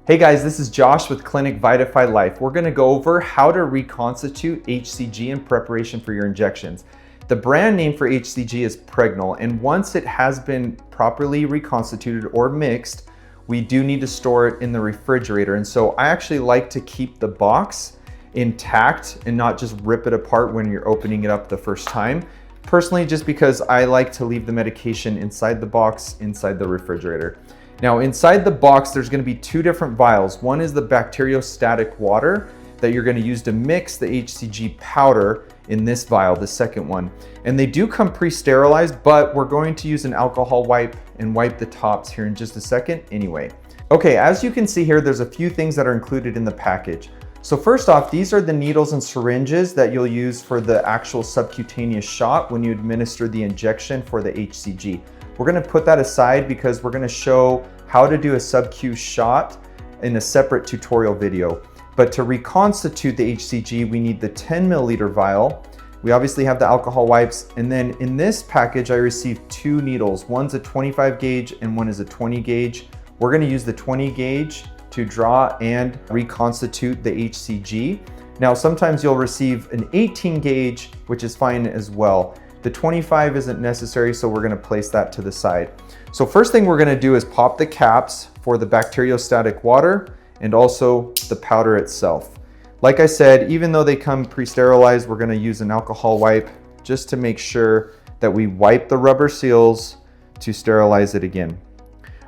Hey guys, this is Josh with Clinic Vitafi Life. We're gonna go over how to reconstitute HCG in preparation for your injections. The brand name for HCG is Pregnyl, and once it has been properly reconstituted or mixed, we do need to store it in the refrigerator. And so I actually like to keep the box intact and not just rip it apart when you're opening it up the first time. Personally, just because I like to leave the medication inside the box, inside the refrigerator. Now inside the box, there's gonna be two different vials. One is the bacteriostatic water that you're gonna use to mix the HCG powder in this vial, the second one. And they do come pre-sterilized, but we're going to use an alcohol wipe and wipe the tops here in just a second anyway. Okay, as you can see here, there's a few things that are included in the package. So first off, these are the needles and syringes that you'll use for the actual subcutaneous shot when you administer the injection for the HCG. We're gonna put that aside because we're gonna show how to do a sub-Q shot in a separate tutorial video. But to reconstitute the HCG, we need the 10 milliliter vial. We obviously have the alcohol wipes. And then in this package, I received two needles. One's a 25 gauge and one is a 20 gauge. We're gonna use the 20 gauge to draw and reconstitute the HCG. Now, sometimes you'll receive an 18 gauge, which is fine as well. The 25 isn't necessary, so we're gonna place that to the side. So first thing we're gonna do is pop the caps for the bacteriostatic water and also the powder itself. Like I said, even though they come pre-sterilized, we're gonna use an alcohol wipe just to make sure that we wipe the rubber seals to sterilize it again.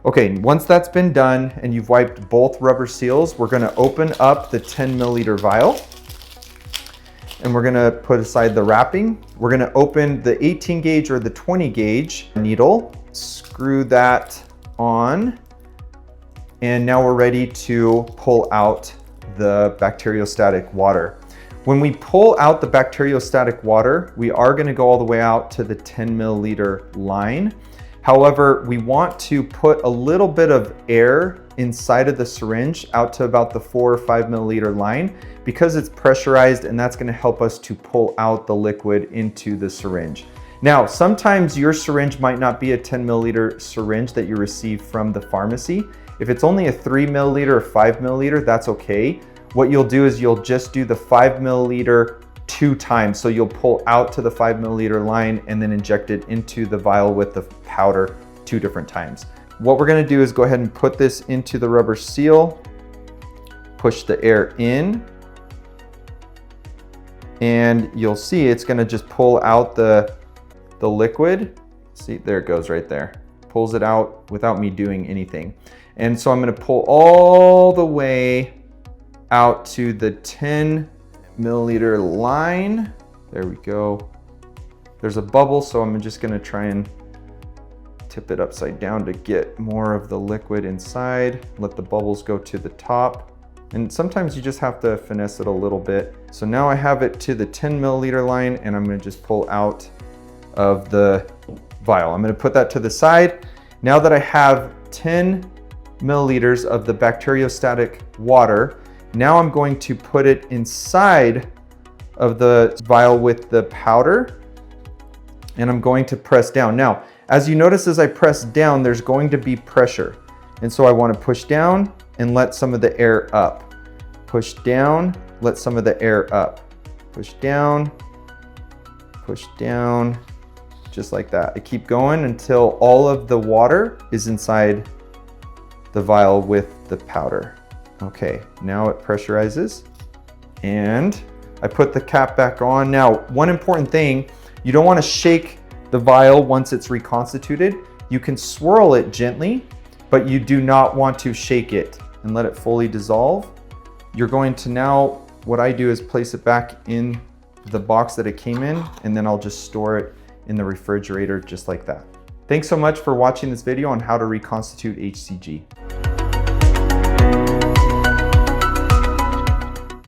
Okay, once that's been done and you've wiped both rubber seals, we're gonna open up the 10 milliliter vial. And we're gonna put aside the wrapping. We're gonna open the 18 gauge or the 20 gauge needle, screw that on, and now we're ready to pull out the bacteriostatic water. When we pull out the bacteriostatic water, we are gonna go all the way out to the 10 milliliter line. However, we want to put a little bit of air inside of the syringe out to about the 4 or 5 milliliter line because it's pressurized, and that's gonna help us to pull out the liquid into the syringe. Now, sometimes your syringe might not be a 10 milliliter syringe that you receive from the pharmacy. If it's only a 3 milliliter or 5 milliliter, that's okay. What you'll do is you'll just do the 5 milliliter 2 times. So you'll pull out to the 5 milliliter line and then inject it into the vial with the powder 2 different times. What we're gonna do is go ahead and put this into the rubber seal, push the air in, and you'll see it's gonna just pull out the liquid. See, there it goes right there. Pulls it out without me doing anything. And so I'm gonna pull all the way out to the 10 milliliter line. There we go. There's a bubble, so I'm just gonna try and tip it upside down to get more of the liquid inside. Let the bubbles go to the top. And sometimes you just have to finesse it a little bit. So now I have it to the 10 milliliter line, and I'm gonna just pull out of the vial. I'm gonna put that to the side. Now that I have 10 milliliters of the bacteriostatic water, now I'm going to put it inside of the vial with the powder, and I'm going to press down. Now, as you notice, as I press down, there's going to be pressure. And so I want to push down and let some of the air up. Push down, let some of the air up. Push down, just like that. I keep going until all of the water is inside the vial with the powder. Okay, now it pressurizes, and I put the cap back on. Now, one important thing, you don't want to shake the vial once it's reconstituted. You can swirl it gently, but you do not want to shake it and let it fully dissolve. You're going to now, what I do is place it back in the box that it came in, and then I'll just store it in the refrigerator just like that. Thanks so much for watching this video on how to reconstitute HCG.